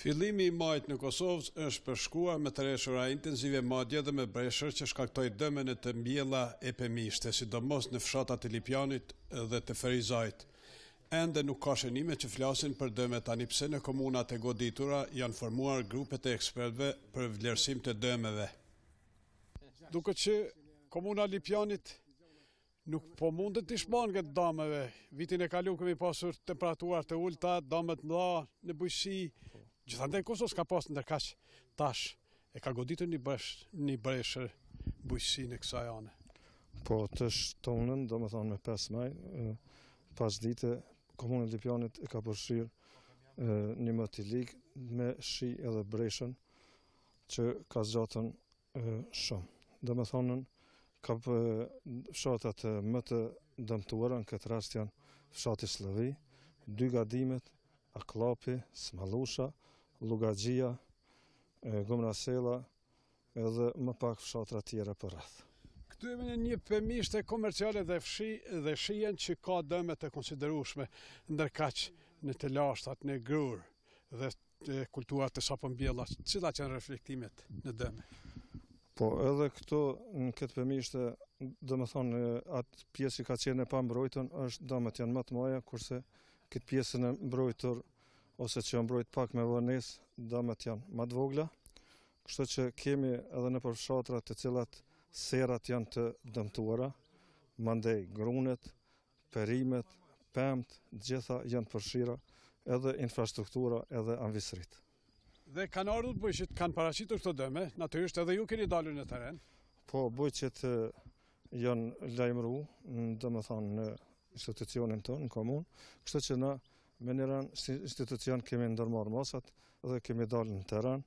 Fillimi i majit në Kosovë është përshkuar me tëreshura intensive madje dhe me breshër që shkaktoi dëme në të mbjella e pemishte, sidomos në fshatat e Lipjanit dhe të Ferizajt. Ende nuk ka shënime që flasin për dëme tani pse në komunat e goditura janë formuar grupet e ekspertëve për vlerësim të dëmeve. Duket që komuna Lipjanit nuk po mundet të shman këtë dëmeve. Vitin e kaluar kemi pasur temperaturat të ulta, dëmet mëdha në bujqësi. Gjithandaj Kosovë s'ka pas ndërkaq tash e ka goditur një breshër bujqësi në kësaj ane. Po të shtonën, do më thonë me 5 maj, pas dite, Komuna Lipjanit e ka përfshirë një motilik me shi edhe breshën që ka zgjatën shumë. Do më thonën, ka fshatat më të dëmtuara në këtë rast janë fshati Sllovi, 2 gadimet, Aklapi, Smallusha, Lugaxhia, Gomrasella edhe më pak fshatra tjera për rreth. Këtu jemi në një pemishte komerciale dhe shihen që ka dëme të konsiderueshme ndërkaq në të lashtat, në grur dhe kulturat të sapëmbjella, cilat janë reflektimet në dëme? Po edhe këtu në këtë pemishte, do më thonë, atë pjesë që ka qenë e pa mbrojtën, është dëmet janë më të mëdha, kurse këtë pjesën e mbrojtur ose që mbrojt pak me vonesë, dëmet janë më të vogla. Kështu që kemi edhe në përfshatrat të cilat serat janë të dëmtuara, mandej grunet, perimet, pemt, gjitha janë përfshira, edhe infrastruktura, edhe anvisrit. Dhe kanë ardhur bujqit, kanë paraqitur këto dëme, natyrisht edhe ju keni dalur në teren. Po, bujqit janë lajmëruar, do më thonë, në institucionin tonë, në komunë, kështu që na me njëran institucion kemi ndërmarrë masat dhe kemi dalë në teren,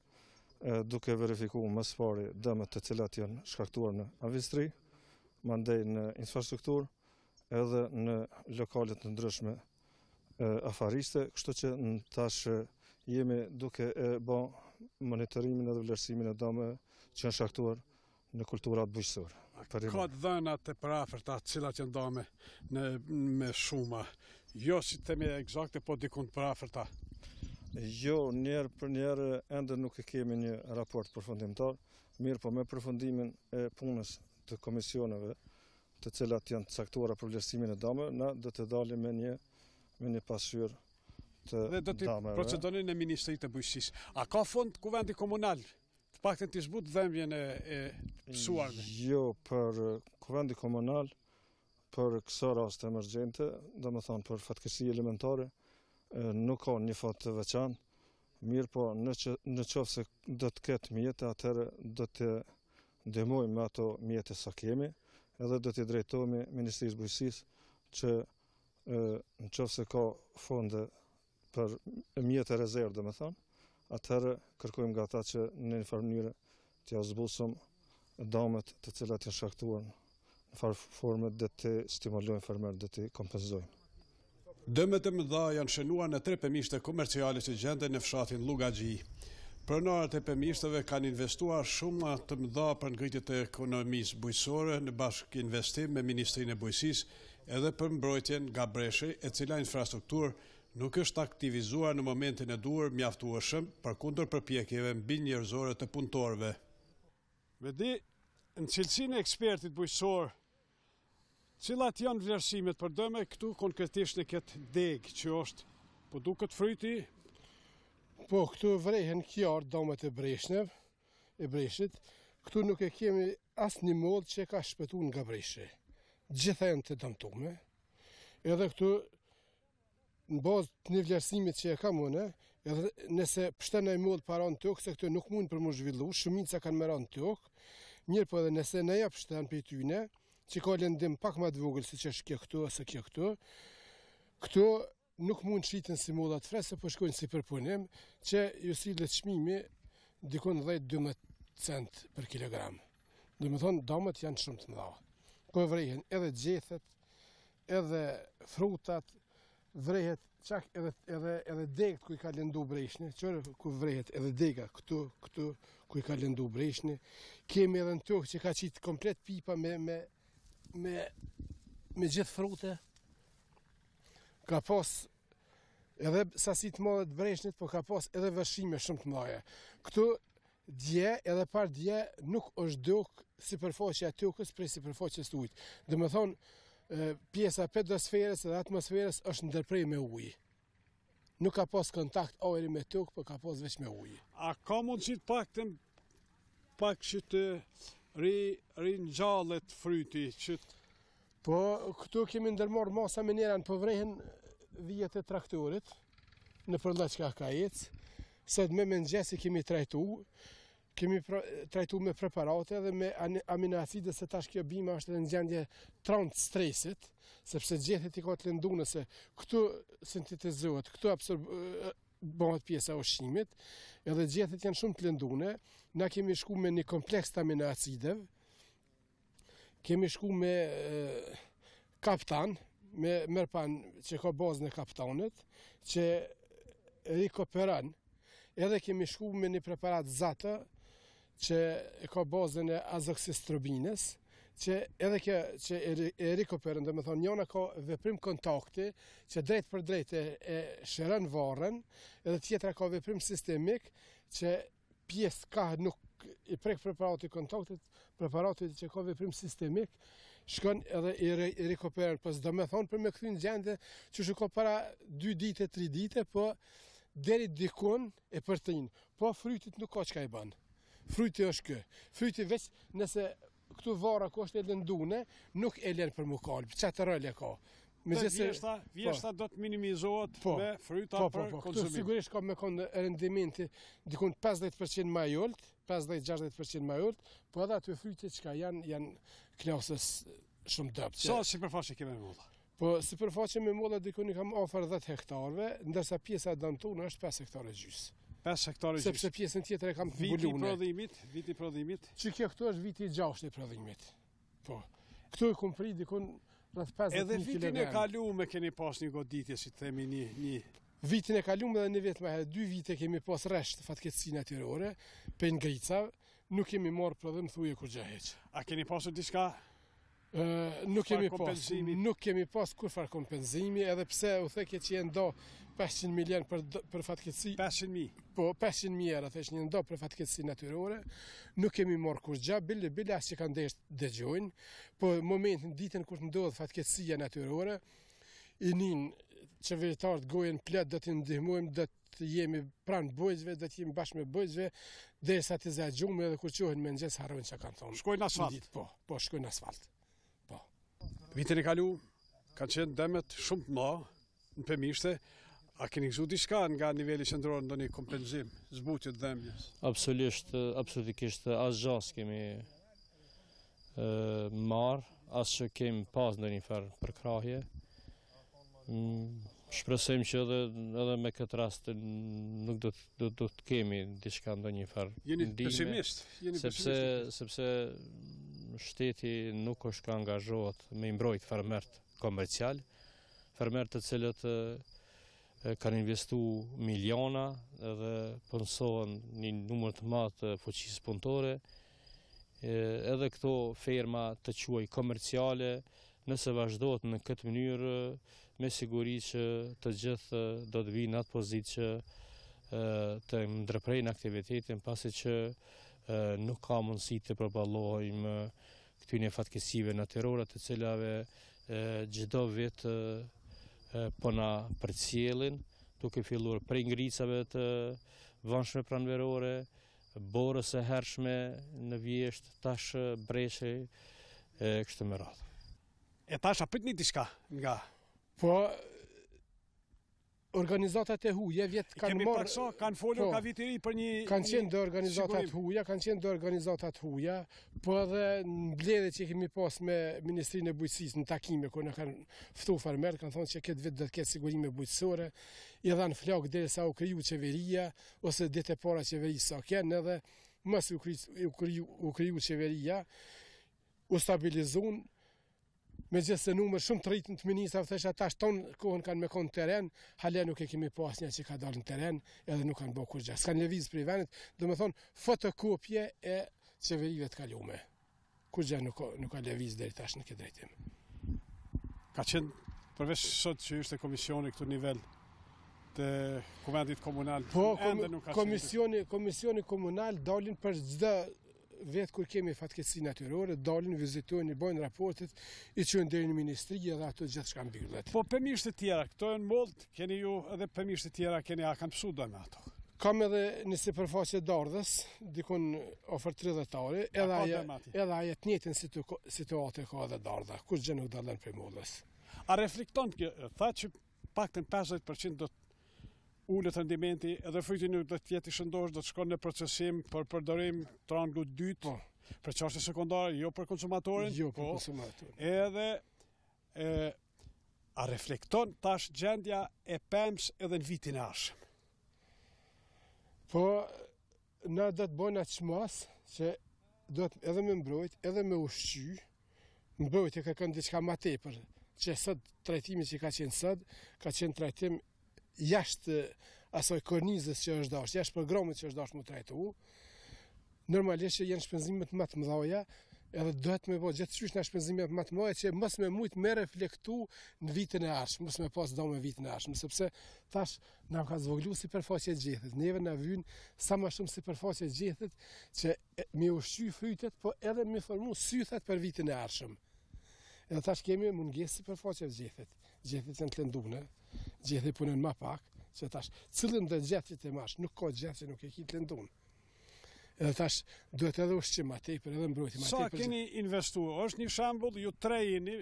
duke verifikuar më së pari dëmet të cilat janë shkaktuar në avistri, mandej në infrastrukturë, edhe në lokalet të ndryshme afariste, kështu që tash jemi duke bë monitorimin dhe vlerësimin e dëmeve që janë shkaktuar në kulturat bujqësore. Ka dhënat të parafërta, cilat janë dëme me shuma, jo si themi eksakte, po dikun të parafërta? Jo, njerë për njerë ende nuk e kemi një raport përfundimtar, mirë po me përfundimin e punës të komisioneve, të cilat janë caktuara për vlerësimin e dëmeve, na do të dalim me një pasqyrë të dëmeve. Dhe do të procedoni në Ministrinë të Bujqësisë. A ka fond kuvendi komunal? Të paktën të zbut dhëmbjen e mësuarve? Jo, për kuvendi komunal, për këso rast emergjente, do më thonë për fatkeqësi elementare, nuk ka një fat të veçantë, mirë po në qoftë se do të ketë mjete, atëherë do të ndihmojmë me ato mjete sa kemi, edhe do të drejtohemi Ministrisë Bujqësisë që në qoftë se ka fonde për mjete rezervë, do më thonë, atëherë kërkojmë nga ata që në një farë mënyrë t'ja zbusëm dëmet të cilat janë shkaktuar në farë forme dhe të stimulojmë fermerët dhe të kompenzojmë. Dëmet e mëdha janë shënuar në 3 pemishte komerciale që gjenden në fshatin Lugaxhi. Pronarët e pemishteve kanë investuar shumë të mëdha për ngritje të ekonomisë bujqësore në bashkë investim me Ministrinë e Bujqësisë edhe për mbrojtjen nga breshi, e cila infrastrukturë nuk është aktivizuar në momentin e duhur mjaftueshëm përkundër përpjekjeve mbi njerëzore të punëtorëve. Me di, në cilësinë e ekspertit bujqësor, cilat janë vlerësimet për dëme këtu konkretisht në këtë degë që është, po duket fryti? Po, këtu vrehen qartë dëmet e breshit, këtu nuk e kemi asë një mod që ka shpëtu nga breshi. Gjitha janë të dëmtume, edhe këtu në bazë të një vlerësimit që e kam unë, edhe nëse pështena i modë para në tokë, se këtu nuk mund për më zhvillu, shumica kanë mëra në tokë, mirë po edhe nëse në ja pështen për tyne, që ka lëndim pak ma të vogël si që është kjo këtu, ose kjo këtu nuk mund shiten si modat frese, po shkojnë si përpunim, që ju sillet çmimi dikon 10-12 cent për kilogram. Do më thonë, dëmet janë shumë të mëdha. Po vrehen edhe gjethet, edhe frutat, vrehet çak edhe degët ku i ka lëndu breshni, qërë ku vrehet edhe dega këtu ku i ka lëndu breshni. Kemi edhe në tokë që ka qitë komplet pipa me gjithë frute. Ka pas edhe sasi të madhe të breshnit, po ka pas edhe vështrime shumë të mëdha. Këtu dje edhe par dje nuk është duk sipërfaqja e tokës prej sipërfaqes të ujit. Do të thonë pjesa pedosferës dhe atmosferës është ndërprej me ujë. Nuk ka pas kontakt ajri me tokë, po ka pas veç me ujë. A ka mundësi pak që të rinjallet fryti që Po këtu kemi ndërmarrë masa minerën po vrehen vijet e traktorit në përlla çka ka ecë. Sot me mëngjesi kemi trajtu me preparate dhe me aminoacide se tash kjo bima është edhe në gjendje traunt stresit, sepse gjethet i ka të lëndune se këtu sintetizohet, këtu bëhet pjesa e ushqimit, edhe gjethet janë shumë të lëndune. Na kemi shku me një kompleks të aminoacideve, kemi shku me kaptan, me mërpan që ka bazën e kaptanit, që rikoperan, edhe kemi shku me një preparat zata, që ka bazën e azoksistrobinës, që edhe kjo që e rikoperan, dhe me thonë njona ka veprim kontakti, që drejt për drejt e shëran varën, edhe tjetra ka veprim sistemik, që pjesë ka nuk i prek preparati kontaktit, preparatit që ka veprim sistemik, shkon edhe i rikoperan. Pas do me thonë për me këthy në gjende që shë ka para 2 dite, 3 dite, po deri dikun e përtin. Po frytit nuk ka qka i banë. Fryti është kë. Fryti veç nëse këtu vara ku është e lëndune, nuk e lën për mu kalbë. Qatë rëllë e ka. Vjeshta do të minimizohet me fryta për konsumim. Këtu sigurisht ka me konë rendimenti dikun 50% ma jolt, 50-60% ma jolt, po edhe aty frytit që janë klasës shumë dëpë. Sa sipërfaqe kemi me molla? Po sipërfaqe me molla dikun i kam ofër 10 hektarëve, ndërsa pjesa dëmtune është 5 hektarë gjys. 5 hektarë gjys. Sepse pjesën tjetër e kam të mbulune. Viti prodhimit? Që kjo këtu është viti 6 i prodhimit. Po. Këtu i kumpri dikun rreth 50 kg. Edhe vitin e kalume keni pas një goditje, si të themi një... Vitin e kalume dhe një vit më herë, 2 vite kemi pas rresht fatkeqësi natyrore, për ngricav, nuk kemi marrë prodhim thuje kur gjaheq. A keni pasur diçka? Nuk kemi pas kur far kompenzimi, edhe pse u thekje që jenë do 500 milion për fatkeqësi. 500.000? Po, 500.000 euro, thesh një ndo për fatkeqësi natyrore, nuk kemi marrë kur gja, bile as që kanë dëgjojnë, po momentin, ditën kur të ndodhë fatkeqësia natyrore, i nin qeveritarët gojen plot, do t'i ndihmojmë, do të jemi pranë bujqve, do të jemi bashkë me bujqve, derisa të zagjume edhe kur qohen me nxes harrojnë që kanë thonë. Shkojnë asfalt? Po, shkojnë asfalt. Po. Vitin e kalu, kanë qenë demet shumë të ma, në pëmishte, a keni gëzu diçka nga nivelli qendror ndonjë kompenzim, zbutje të dhembjes? Absolutikisht asgjë kemi marrë, as që kemi pas ndonjë farë përkrahje. Shpresojmë që edhe me këtë rast nuk do të kemi diçka ndonjë farë ndihme. Jeni pesimist? Sepse shteti nuk është ka angazhohet me mbrojt farmert komercial, farmert të cilët kanë investu miliona edhe punësohen një numër të madh të fuqisë punëtore, edhe këto ferma të quaj komerciale, nëse vazhdohet në këtë mënyrë, me siguri që të gjithë do të vinë atë pozitë që të ndërprejnë aktivitetin, pasi që nuk ka mundësi të përballohojmë këtyne fatkeqësive natyrore të cilave çdo vit po na përcjellin, duke filluar prej ngricave të vëndshme pranverore, borës e hershme në vjesht, tash breshe, kështu me radhë. E tash a pritni diçka nga? Po, organizatat e huja vjetë kanë marrë... Kanë folur ka vitiri për një... Kanë qenë do organizatat huja, po edhe në mbledhje që kemi pas me Ministrinë e Bujqësisë në takime, kur në kanë ftu farmerë, kanë thonë që këtë vit do të ketë sigurime bujqësore, i dhanë flak derisa u kriju qeveria, ose ditë e para qeverisë sa kenë, edhe mos u kriju qeveria, u stabilizun, me gjithë se numër shumë të rritën të ministrave, thesha tash tonë kohën kanë me konë teren, hale nuk e kemi pas një që ka dalë në teren, edhe nuk kanë bërë kur gjë. S'kanë lëvizë për i venit, do me thonë fotokopje e qeverive të kalume. Kur gjë nuk ka lëvizë deri tash në këtë drejtim. Ka qenë, përveç sot që ishte komisioni këtu nivel të kuvendit komunal. Po, komisioni komunal dalin për çdo vetë kur kemi fatkeqësi natyrore, dalin, vizitojnë, bojnë raportet, i çojnë deri në ministri dhe ato gjithçka mbyllet. Po pemishtë të tjera, këto janë mollë, keni ju edhe pemishtë të tjera a kanë pësuar me ato. Kam edhe një sipërfaqe dardhës, dikon ofër 30 hektarë, edhe ajo të njëjtën situatë ka edhe dardha, kush gjë nuk dallon prej mollës. A reflekton kjo, tha që paktën 50% do të ullet rendimenti edhe fryti nuk do të jetë i shëndosh, do të shkon në procesim për përdorim trangu dytë, për çështje sekondare, jo për konsumatorin. Jo për konsumatorin. Edhe a reflekton tash gjendja e pems edhe në vitin e ardhshëm? Po, na do të bëjmë atë çmas që do të edhe me mbrojt, edhe me ushqy. Mbrojtja ka kënë diçka më tepër, që sot trajtimi që ka qenë sot, ka qenë trajtim jashtë asoj kornizës që është dashur, jashtë programit që është dashur më trajtu. Normalisht që janë shpenzimet më të mëdha, edhe duhet me bëj gjithçysh në shpenzimet më të mëdha që mos me mujt me reflektu në vitin e ardhshëm, mos me pas dëm në vitin e ardhshëm, sepse tash na ka zvoglu sipërfaqja e gjethet. Neve na vjen sa më shumë sipërfaqe e gjethet që me ushqy frytet, po edhe me formu sythat për vitin e ardhshëm. Edhe tash kemi mungesë sipërfaqe e gjethet. Gjethet janë të lëndune, gjethet punën më pak, që tash cilën do gjethet e mash, nuk ka gjethet që nuk e ki të lëndun. Edhe tash duhet edhe ushqim më tepër, edhe mbrojtje më tepër. Sa keni investuar? Është një shembull, ju tre jeni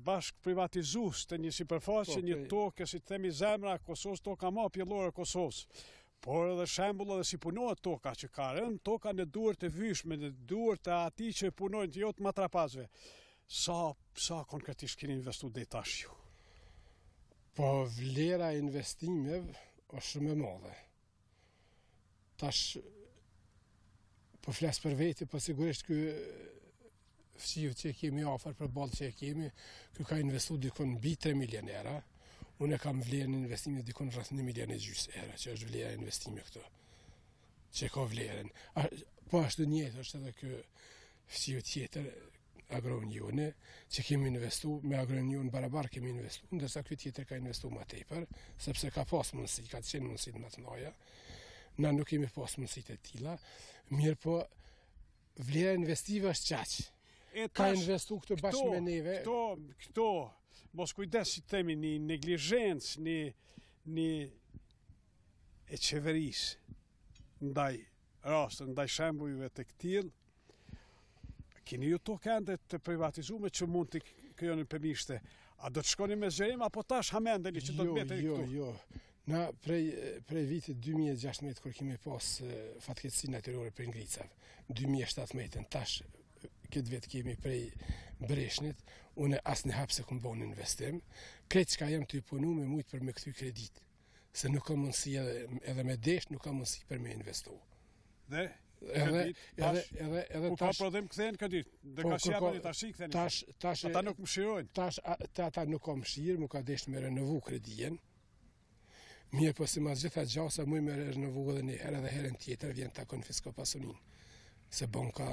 bashk privatizues të një sipërfaqe, një tokë, si themi zemra e Kosovës, toka më pjellore e Kosovës. Por edhe shembull edhe si punohet toka, që ka rënë toka në duart e vyshme, në duart e atij që punojnë të jo të matrapazëve. Sa konkretisht keni investuar deri tash ju? Po vlera e investimeve është shumë e madhe. Tash po flas për vete, po sigurisht ky fshiu që kemi afër për ballë që kemi, ky ka investuar dikon mbi 3 milion euro. Unë kam vlerën e investimit dikon rreth 1,5 milion euro, që është vlera e investimit këtu. Që ka vlerën. Po ashtu njëjtë është edhe ky fshiu tjetër agronione, që kemi investu, me agronion barabar kemi investu, ndërsa ky tjetër ka investu më tepër, sepse ka pas mundësi, ka qenë mundësit më të mëdha. Na nuk kemi pas mundësit e tilla, mirë po vlera investive është qaq. Ka investu këtë bashkë me neve. Këto, mos kujdes si themi, një neglizhencë, një e qeverisë, ndaj rastë, ndaj shembujve të këtil. Keni ju to kënde të privatizume që mund të krijoni pemishte. A do të shkoni me zgjerim apo tash hamendeni që do të mbeteni këtu? Jo. Na prej vitit 2016 kur kemi pas fatkeqësi natyrore për ngricave. 2017 tash këtë vit kemi prej Breshnit, unë asnjë hap se kum bën investim. Këtë çka jam të punu me mujt për me kthy kredit. Se nuk ka mundësi edhe me desh nuk ka mundësi për me investu. Dhe edhe ku ka prodhim kthehen kredit. Dhe ka sjapën tash i ktheni. Tash ata nuk mëshirojnë. Tash ata nuk ka mëshirë, nuk ka desh me renovu kredin. Mirë po si mas gjitha gjasa muj me renovu edhe një herë dhe herën tjetër vjen ta konfisko pasurinë. Se banka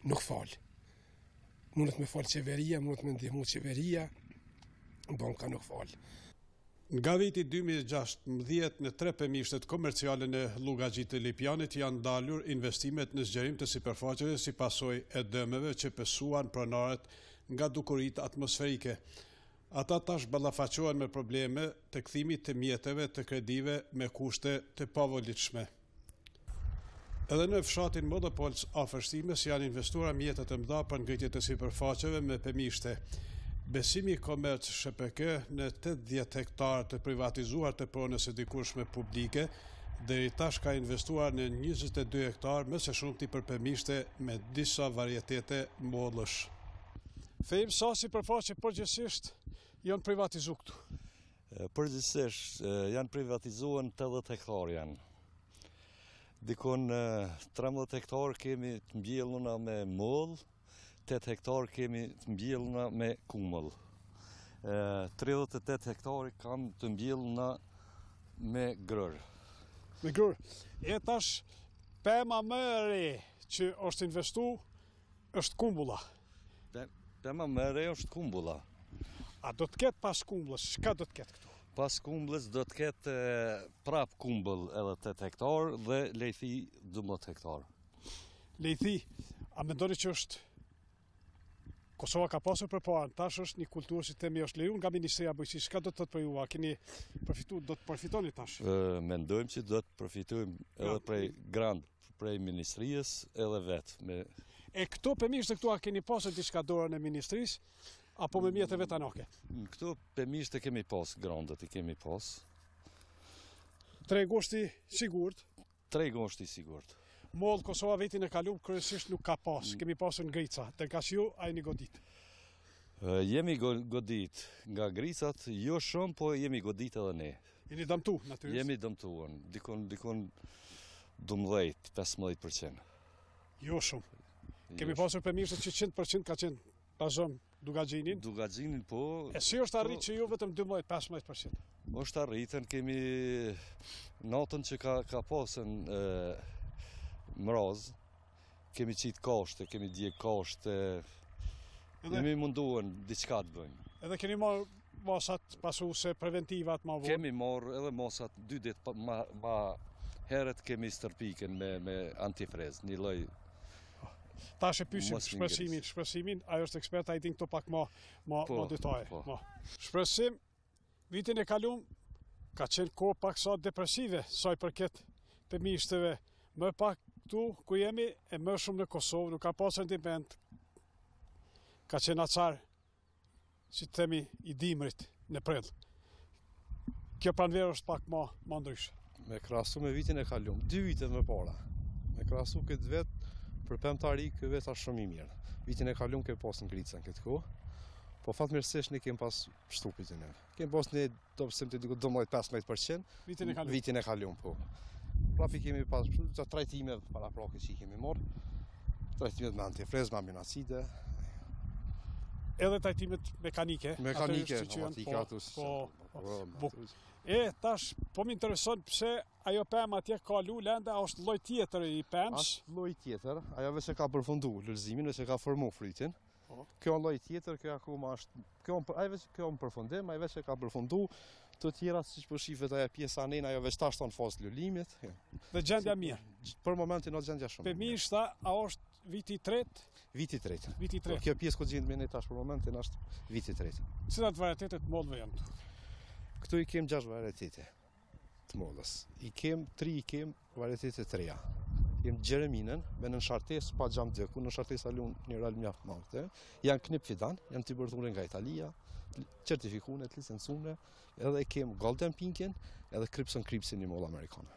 nuk fal. Mundet me fal qeveria, mundet me ndihmu qeveria, banka nuk fal. Nga viti 2016 në 3 pemishtet komerciale në Llugazhit të Lipjanit janë dalur investimet në zgjerim të sipërfaqeve si pasojë e dëmeve që pësuan pronarët nga dukuritë atmosferike. Ata tash ballafaqohen me probleme të kthimit të mjeteve të kredive me kushte të pavolitshme. Edhe në fshatin Modopolc afër Shtimes janë investuar mjete të mëdha për ngritje të sipërfaqeve me pemishte. Besimi Komerc SHPK në 80 hektarë të privatizuar të pronës së dikurshme publike, deri tash ka investuar në 22 hektarë më së shumti për pemishte me disa varietete mollësh. Thejmë sa sipërfaqe përgjithsisht janë privatizuar këtu? Përgjithsisht janë privatizuar 80 hektarë janë. Dikon 13 hektarë kemi të mbjelluna me mollë, 8 hektarë kemi të mbjelluna me kumëll. 38 hektarë kam të mbjelluna me grërë. Me grërë. E tash pema më e re që është investu është kumbulla. Pema më e re është kumbulla. A do të ketë pas kumbullës? Çka do të ketë këtu? Pas kumbullës do të ketë prap kumbull edhe 8 hektar dhe lejthi 12 hektar. Lejthi, a mendoni që është Kosova ka pasur përpara, tash është një kulturë si themi është lejuar nga Ministria e Bujqësisë. Çka do të thotë për ju? A keni përfituar, do të përfitoni tash? Mendojmë që do të përfitojmë edhe prej ministrisë edhe vetë. E këto pëmishë këtu a keni pasur diçka dorën e ministrisë apo me mjetë vetanake? Këto pëmishë të kemi pas, grandat i kemi pas. Tregoshti sigurt? Tregoshti sigurt. Mollë Kosova vitin e kaluar kryesisht nuk ka pas, kemi pasur ngrica, tërkas ju a jeni godit? Jemi godit nga gricat, jo shumë, po jemi godit edhe ne. Jeni dëmtu, natyrisht? Jemi dëmtuar, dikon 12-15%. Jo shumë. Kemi pasur pëmishë që 100% ka qenë bazon Dugaxhinin. Dugaxhinin, po. E si është arrit që ju vetëm 12-15%? Është arritën, kemi natën që ka pasën mraz, kemi qitë kashte, kemi djeg kashte, jemi munduan diçka të bëjmë. Edhe keni marrë masat pasuse preventivat ma vonë? Kemi marrë edhe masat 2 ditë ma herët kemi stërpiken me antifrez, një lloj. Tash e pysim shpresimin, ajo është ekspert, ai din këto pak ma detaje. Shpresim, vitin e kaluar ka qenë kohë pak sa depresive, sa i përket pëmishteve, më pak këtu ku jemi e më shumë në Kosovë, nuk ka pas rendiment, ka qenë acar, si të themi, i dimrit në prill. Kjo pranverë është pak ma ndryshe. Me krahasu me vitin e kaluar, 2 vite më para. Me krahasu këtë vet për pemtari këtë vet është shumë i mirë. Vitin e kaluar ke pas ngrica në këtë kohë. Po fatmirësisht ne kemi pas shtupit e ne. Kemi pas ne do të them të diku 12-15% vitin e kaluar po. Prapi kemi pas të trajtime para prake që i kemi marrë. Trajtimet me antifrez, me aminacide. Edhe trajtimet mekanike. Mekanike, automatike, tash, po më intereson pse ajo pemë atje ka lu lende, a është lloj tjetër i pemës? Është lloj tjetër, ajo vetë ka përfundu lulëzimin, vetë ka formu frytin. Kjo lloj tjetër, kjo akoma është, kjo në përfundim, ajo vetë ka përfundu, të tjera siç po shihet ajo pjesa nën, ajo vetë tash në fazë lulimit. Dhe gjendja mirë. Për momentin është gjendja shumë. Pemishta, a është viti i tretë? Viti i tretë. Viti i tretë. Kjo pjesë ku gjendemi ne tash për momentin është viti i tretë. Cilat varietete të mollëve janë këtu? Këtu i kem 6 varietete të mollës. I kem 3 varietete të reja. Jem Gjereminën, me në shartes pa xhamdëku, në shartes alun një rall mjaft madhe. Janë knip fidan, janë të bërthurën nga Italia, certifikune, të licencune, edhe kem Golden Pinkin, edhe Cripsin një mollë amerikane.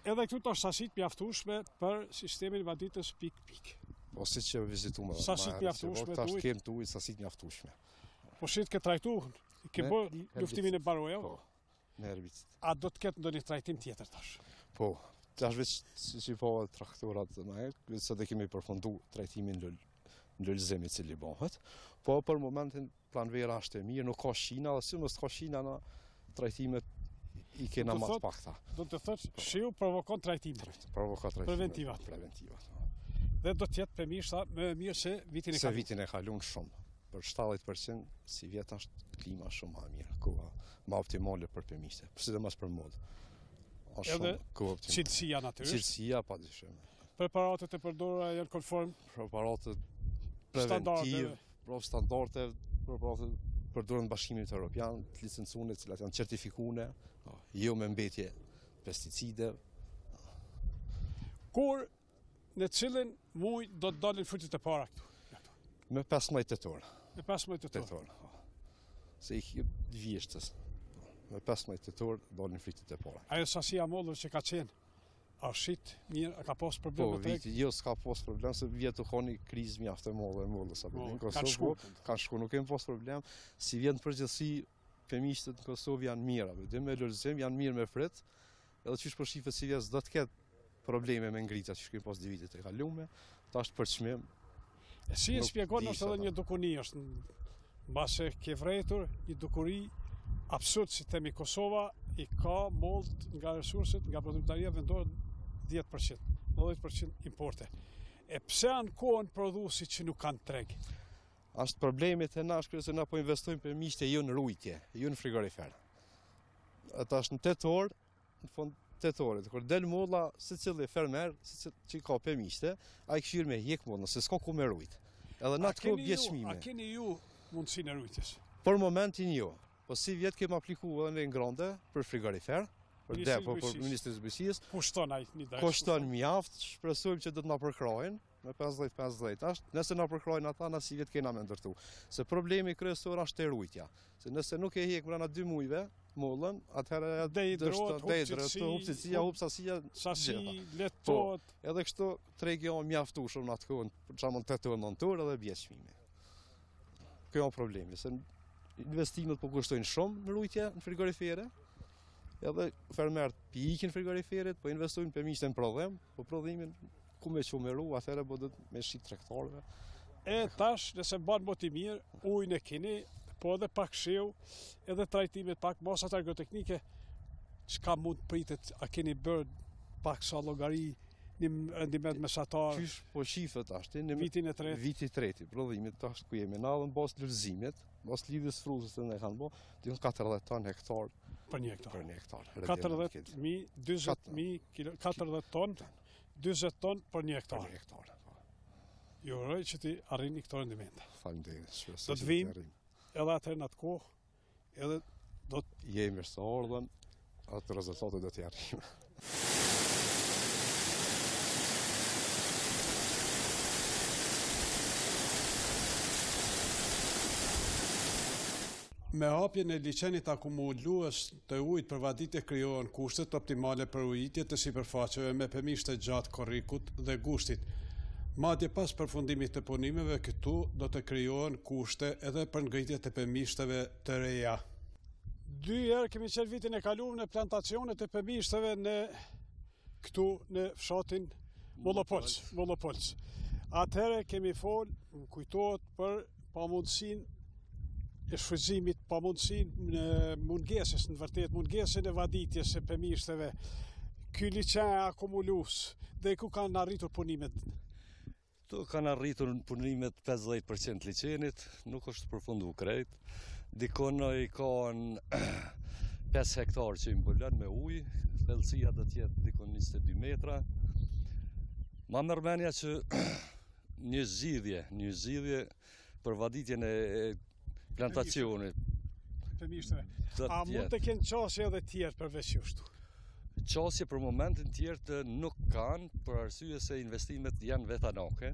Edhe këtu të sasit mjaftueshme për sistemin vaditës pik-pik. Po si që vizitume. Sasit mjaftueshme të ujtë. Tash kem të ujtë sasit mjaftueshme. Po shit ke trajtu, ke bërë luftimin e barojave? Po, me herbicid. A do të ketë ndonjë trajtim tjetër tash? Po, tash veç si po traktorat më herë, se do kemi përfundu trajtimin lulëzimit cili bëhet. Po për momentin planvera është e mirë, nuk ka shina, dhe si mos ka shina në trajtimet i kena më të pakta. Do të thotë shiu provokon trajtimet. Provokon trajtimet. Preventivat. Dhe do të jetë pëmishta më mirë se vitin e kaluar. Se vitin e kaluar shumë. Për 70% si vjet është klima shumë më mirë, koha më optimale për pëmishte, sidomos për modë. Edhe cilësia natyrisht. Cilësia padyshim. Preparatet e përdorura janë konform. Preparatet preventive, standarde, preparatet përdoren në Bashkimin Evropian, të licencune, të cilat janë certifikune, jo me mbetje pesticide. Kur në cilin muaj do të dalin frutit e para këtu? Me 15 tetor. Me 15 tetor. Se i vjeshtës. Me 15 tetor dalin frutit e para. Ajo sasia mollëve që ka qenë, a shit mirë, a ka pas problem me treg? Po, jo, s'ka pas problem, se vjetë ka një krizë mjaftë e mollës. Kanë shku, nuk kemë pas problem. Si vjen në përgjithësi, pëmishtet në Kosovë janë mira. Dhe me lulëzim janë mirë me frit, edhe qysh për shifet si vjen, s'do të ketë probleme me ngrica që shkojnë pas 2 vitet e kalume, ta është përçmim. Si e shpjegon është edhe një dukuni, është në base ke vrejtur, një dukuri absurd si themi Kosova, i ka mollë nga resurset, nga produktaria vendorë 10%, 90% importe. E pse anë kohën prodhuesi që nuk kanë treg? Ashtë problemet e nashkërë se na po investojmë për mishte jo në rujtje, jo në frigorifer. ata është në tetor, në fund tetorit. Kur del molla, secili fermer, që ka pemishte, ai këshir me hjek mollën, se s'ka ku me rujt. Edhe në atë kohë bie çmime. A keni ju mundësinë e rujtjes? Për momentin jo. Po si vjet kemi aplikuar edhe në Grande për frigorifer, për depo për Ministrisë së Bujqësisë. Kushton ai një dash? Kushton mjaft, shpresojmë që do të na përkrojnë me 50-50. Nëse na përkrojnë ata, na si vjet kena me ndërtu. Se problemi kryesor është e rujtja. Se nëse nuk e hjek brenda 2 muajve mollën, atëherë dejdrohet, hupsitësia, hupsasia, sasi letohet. Edhe kështu tregja mjaftueshëm në atë kohë, për shembull tetor nëntor edhe bie çmime. Kjo është problemi, se investimet po kushtojnë shumë në rujtje në frigorifere. Edhe fermerët pikin frigoriferit, po investojnë për miqten prodhim, po prodhimin ku me qumeru, atëherë po do me shit trektarëve. E tash, nëse banë më t'i mirë, ujnë e keni, po edhe pak shiu, edhe trajtimet pak, masat ergoteknike, çka mund pritet, a keni bërë pak sa llogari, një rendimet mesatar? Qysh po shifet ashtë, në vitin e tretë? Viti i tretë, prodhimit tash ku jemi, na edhe në bas lërzimit, bas lidhjes frutës të ne kanë bo, të 40 ton hektar. Për një hektar? Për një hektar. 40.000, 20.000, 40 ton, 20 ton për një hektar. Për një hektar. Ju uroj që ti arrini këto rendimenta. Faleminderit. Do të vim edhe atëherë në atë kohë, edhe do të jemi së ardhen, atë rezultate do t'i arrijmë. Me hapjen e liçenit akumulues të ujit për vadite krijohen kushtet optimale për ujitje të sipërfaqeve me pemishte gjatë korrikut dhe gushtit. Madje pas përfundimit të punimeve këtu do të krijohen kushte edhe për ngritjet e pemishteve të reja. 2 herë kemi qenë vitin e kaluar në plantacionet e pemishteve në këtu në fshatin Mollopolc. Atëherë kemi fol, më kujtohet për pamundësinë e shfrytëzimit, pamundësinë në mungesës, në vërtet mungesën e vaditjes së pemishteve. Ky liçen akumulues dhe ku kanë arritur punimet? Këtu kanë arritur punimet 50% liçenit, nuk është përfunduar krejt. Dikon i kanë 5 hektar që i mbulon me ujë, thellësia do të jetë dikon 22 metra. Ma mërmenja që një zgjidhje për vaditjen e plantacionit. Pemishteve. A mund të kenë qasje edhe tjerë përveç jushtu? Qasje për momentin tjerë nuk kanë, për arsye se investimet janë vetanake.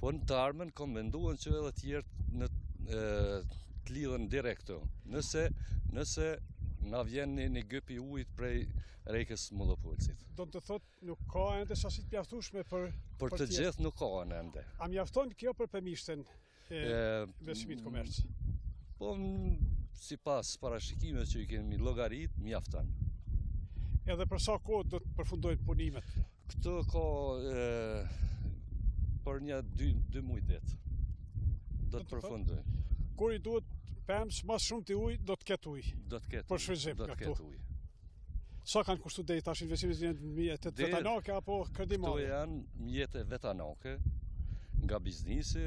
Po në të ardhmen kam menduar që edhe tjerë të lidhen direkt. Nëse na vjen një gëpi ujit prej Rekës Mollopolcit. Do të thotë nuk ka ende sasit mjaftueshme për të gjithë nuk ka ende. A mjafton kjo për pemishten e besimit komerc? Po sipas parashikimeve që i kemi llogarit, mjafton. Edhe për sa kohë do të përfundojnë punimet? Këtë ka për një 2 muaj ditë. Do të përfundojnë. Kur i duhet pems mas shumë të ujë, do të ketë ujë. Do të ketë. Për shfrytëzim do të ketë ujë. Sa kanë kushtu deri tash investimet janë mjete vetanake apo kredimale? Këto janë mjete vetanake nga biznisi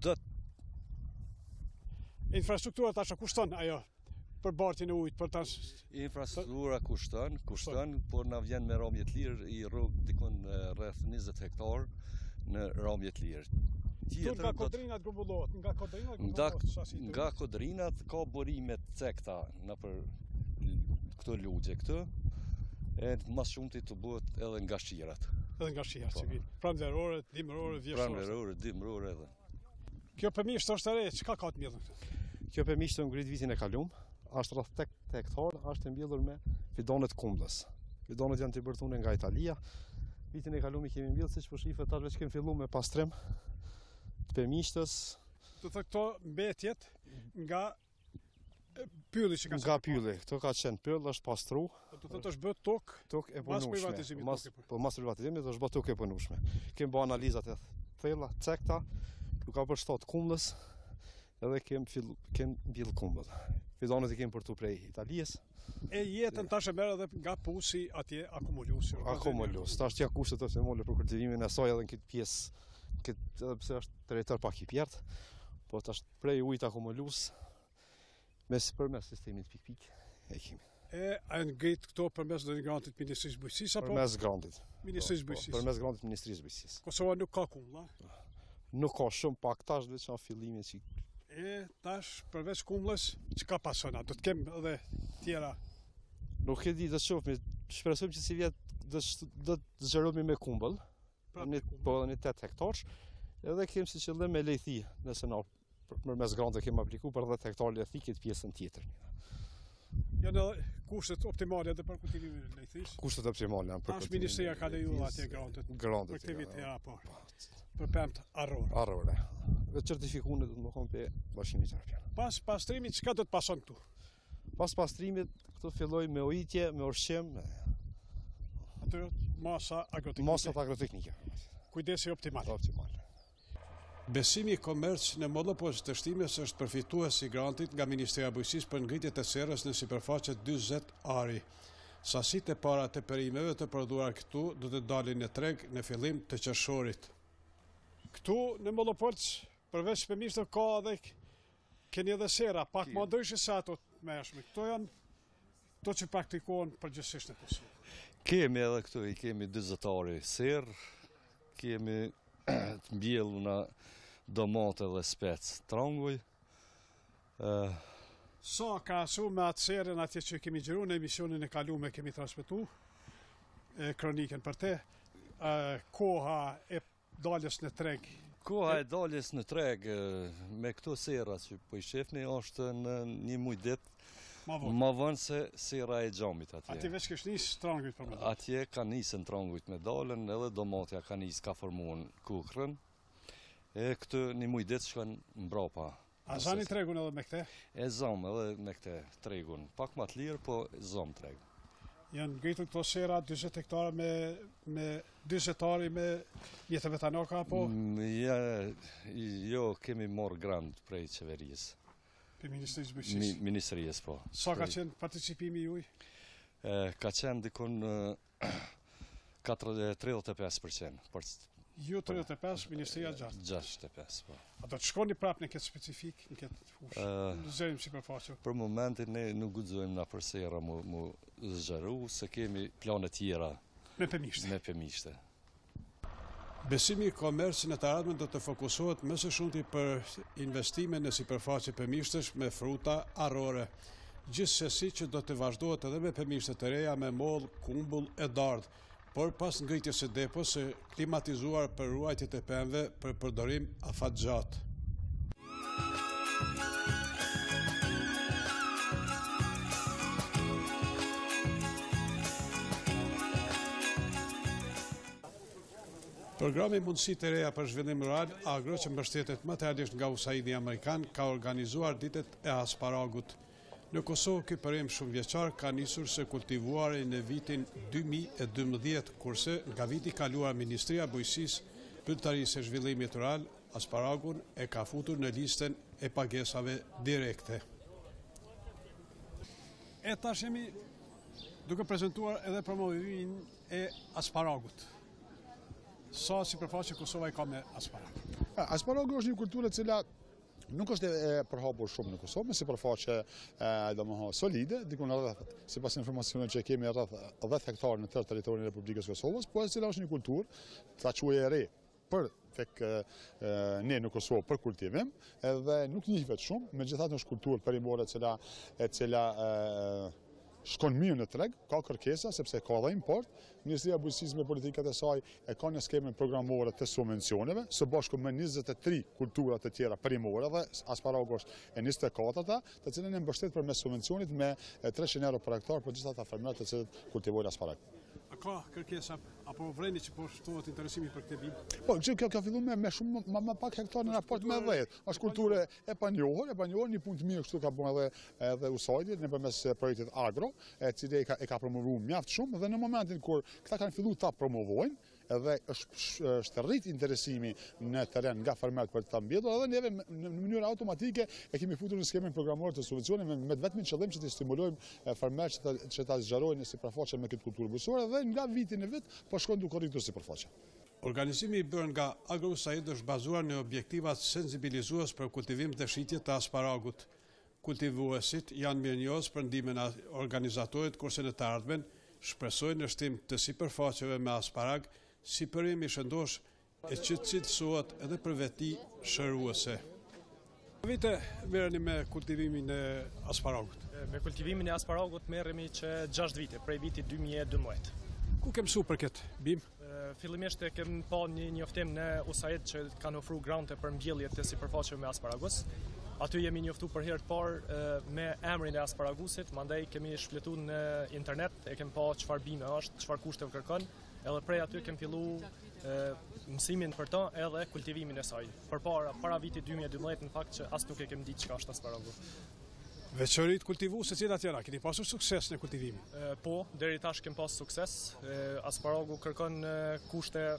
dhe infrastruktura tash kushton ajo për bartjen e ujit për tash. Infrastruktura kushton, por na vjen me ramje të lirë i rrugë dikon rreth 20 hektar në ramje të lirë. Nga kodrinat grumbullohet, nga kodrinat ka burimet cekta në për këto lugje këtu, e mas shumti të bëhet edhe nga shirat. Edhe nga shirat që vinë, pranverore, dimërore, vjeshore. Pranverore, dimërore edhe. Kjo pemisht është e re, çka ka të mbjellur? Kjo pemisht të ngrit vitin e kalum, është rreth 8 hektar, është e mbjellur me fidonet kumdës. Fidonet janë të bërtune nga Italia. Vitin e kalum i kemi mbjellë, siç po shifet tash veç kemi filluar me pastrim pemishtës. Do të këto mbetjet nga pylli që ka qenë. Nga pylli, këto ka qenë pyll, është pastru. Do të thotë është bërë tokë e punueshme. Mas privatizimit është bërë tokë e punueshme. Kemi bërë analizat e thella, cekta, nuk ka përshtat kumdës, edhe kemi mbjell kumdën. Fidonet i kemi përtu prej Italijës. E jetën tash e merr edhe nga pusi atje akumulues. Akumulues. Tash t'ja kushtet është e molle për kultivimin e saj edhe në këtë pjesë. Pse është territor pak i pjert, Po tash prej ujit akumulus përmes sistemit pikpik e kemi. A ngrit këto përmes dhe grantit Ministrisë Bujqësisë apo? Përmes grantit. Ministrisë Bujqësisë. Përmes grantit Ministrisë Bujqësisë. Kosova nuk ka kumlla. Nuk ka shumë pak tash veçan fillimi që tash përveç kumllës çka pasona? Do të kem edhe tjera. Nuk e di të shohim, shpresojmë që si vjet do të zgjerohemi me kumbull. Po 8 hektarë. Edhe kemi si qëllim me lejthi, nëse na përmes grantit kemi aplikuar për 10 hektarë lethi këtë pjesën tjetër. Janë edhe kushtet optimale edhe për kultivimin e lejthisë. Kushtet optimale janë për kultivimin. Ministria ka lejuar atje grantit. Për këtë vit era po. Për pemt arrore. Arrore. Dhe certifikuar do të më thonë pe Bashkimit Evropian. Pas pastrimit çka do të pason këtu? Pas pastrimit këtu filloj me ujitje, me ushqim. Atë masa agroteknike. Masat agroteknike. Kujdesi optimal. Optimal. Besimi i komerc në mollopozit të shtimes është përfitues i grantit nga Ministria e Bujqësisë për ngritjet e serrës në sipërfaqe 40 ari. Sasitë e para të perimeve të prodhuara këtu do të dalin në treg në fillim të qershorit. Këtu në mollopoz përveç pemishtë ka edhe keni edhe serra, pak më ndryshe se ato të mëshme. Këto janë to që praktikohen përgjithsisht në Kosovë. Kemi edhe këtu, i kemi 40 ari serrë, kemi të mbjelluna domate dhe spec tranguj. Sa ka asu me atë serën atje që kemi gjeru në emisionin e kalume kemi transmetu kronikën për te, koha e daljes në treg. Koha e daljes në treg me këto sera që po i shefni është në një muj dit ma vonë se sera e gjamit atje. Atje veç kësh nisë trangujt për me dalën? Atje ka nisën trangujt me dalën, edhe domatja ka nisë, ka formuar kukrën. E këtë një muj dit shkon mbrapa. A zani tregun edhe me këte? E zam edhe me këte tregun. Pak ma të lirë, po zam treg. Janë ngritur këto sera 20 hektare me 20 ari me mjetëve tanoka, apo? Jo, kemi morë grant prej qeverisë. Për Ministrisë Bujqësisë? Ministrisë, po. Sa ka qenë participimi juj? Ka qenë dikon 35%. Ju 35, Ministria 6? 65, po. A do të shkoni prapë në këtë specifik, në këtë fushë? Në zërim sipërfaqe? Për momentin ne nuk guxojmë na për sera mu zgjeru, se kemi plane tjera. Me pemishte? Me pemishte. Besimi i komercit në të ardhmen do të fokusohet më së shumti për investime në sipërfaqe pemishtesh me fruta arrore. Gjithsesi që do të vazhdohet edhe me pemishte të reja me moll, kumbull e dardh, por pas ngritjes së depos së klimatizuar për ruajtjet e pemëve për përdorim afatgjat. Programi Mundësi të reja për zhvillim rural agro që mbështetet materialisht nga USAID-i Amerikan ka organizuar ditët e asparagut. Në Kosovë, ky përim shumë vjeçar ka nisur së kultivuari në vitin 2012, kurse nga viti kaluar Ministria e Bujqësisë, Zyrtarisë së Zhvillimit Rural, asparagun e ka futur në listën e pagesave direkte. E tash jemi duke prezantuar edhe promovimin e asparagut. Sa sipërfaqe Kosova i ka me asparagun? Asparagu është një kulturë e cila nuk është e përhapur shumë në Kosovë, me sipërfaqe solide, dikun rreth, sipas informacioneve që kemi rreth 10 hektarë në tërë territorin e Republikës Kosovës, po e cila është një kulturë, ta quajë e re për tek ne në Kosovë për kultivim, edhe nuk njihet shumë, megjithatë është kulturë perimore e cila shkon mirë në treg, ka kërkesa sepse ka dhe import. Ministria e Bujqësisë me politikat e saj e ka një skemën programore të subvencioneve, së bashku me 23 kultura të tjera perimore dhe asparagu është e 24-ta, të cilën e mbështet përmes subvencionit me 300 euro për hektar për gjithë ata fermerët të cilët kultivojnë asparag. A ka kërkesa apo vreni që po shtohet interesimi për këtë vim? Po, që kjo ka filluar me shumë më pak hektar në raport me 10. Është kulturë e panjohur, një punë të mirë kështu ka bërë edhe USAID nëpërmes projektit agro, e cili e ka promovuar mjaft shumë dhe në momentin kur këta kanë filluar ta promovojnë, edhe është rrit interesimi në terren nga fermerët për ta mbjellur, edhe neve në mënyrë automatike e kemi futur në skemën programore të subvencioneve me vetëm qëllim që të stimulojmë fermerët që ta zgjerojnë sipërfaqe me këtë kulturë bujqësore dhe nga viti në vit po shkon duke rritur sipërfaqe. Organizimi I bërë nga AgroUSAID është bazuar në objektivat sensibilizues për kultivim dhe shitje të asparagut. Kultivuesit janë mirënjohës për ndihmën e organizatorit, kurse në të ardhmen shpresojnë në shtim të sipërfaqeve me asparag, si përim I shëndosh e që cilësohet edhe për veti shëruese. Vite merreni me kultivimin e asparagut? Me kultivimin e asparagut merremi që 6 vite, prej vitit 2012. Ku ke mësuar për këtë bim? Fillimisht e kem pa një njoftim në USAID që kanë ofruar grante për mbjellje të sipërfaqeve me asparagus. Aty jemi njoftu për herë të parë me emrin e asparagusit, mandej kemi shfletuar në internet, e kem pa çfarë bime është, çfarë kushteve kërkon, edhe prej aty kem filluar mësimin për ta edhe kultivimin e saj. Para vitit 2012 në fakt që as nuk e kem ditë çka është asparagu. Veçoritë kultivuese cilat janë? Keni pasur sukses në kultivimin? Po, deri tash kem pas sukses. Asparagu kërkon kushte,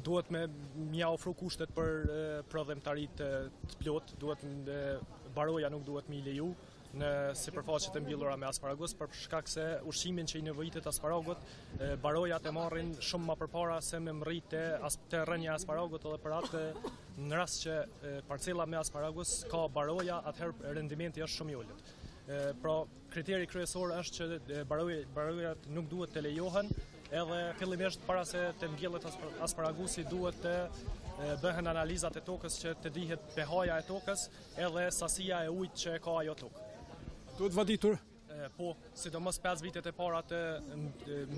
duhet me mja ofru kushtet për prodhimtarit të plot, baroja nuk duhet me I leju në sipërfaqet e mbjellura me asparagus, për shkak se ushqimin që I nevojitet asparagut, barojat e marrin shumë më përpara se me mrrit të rënja e asparagut, edhe për atë në rast që parcela me asparagus ka baroja, atëherë rendimenti është shumë I ulët. Pra, kriteri kryesor është që barojat nuk duhet të lejohen, edhe fillimisht para se të mbjellet asparagusi duhet të bëhen analizat e tokës që të dihet pH-ja e tokës edhe sasia e ujit që ka ajo tokë. Duhet vaditur? Po, sidomos 5 vitet e para të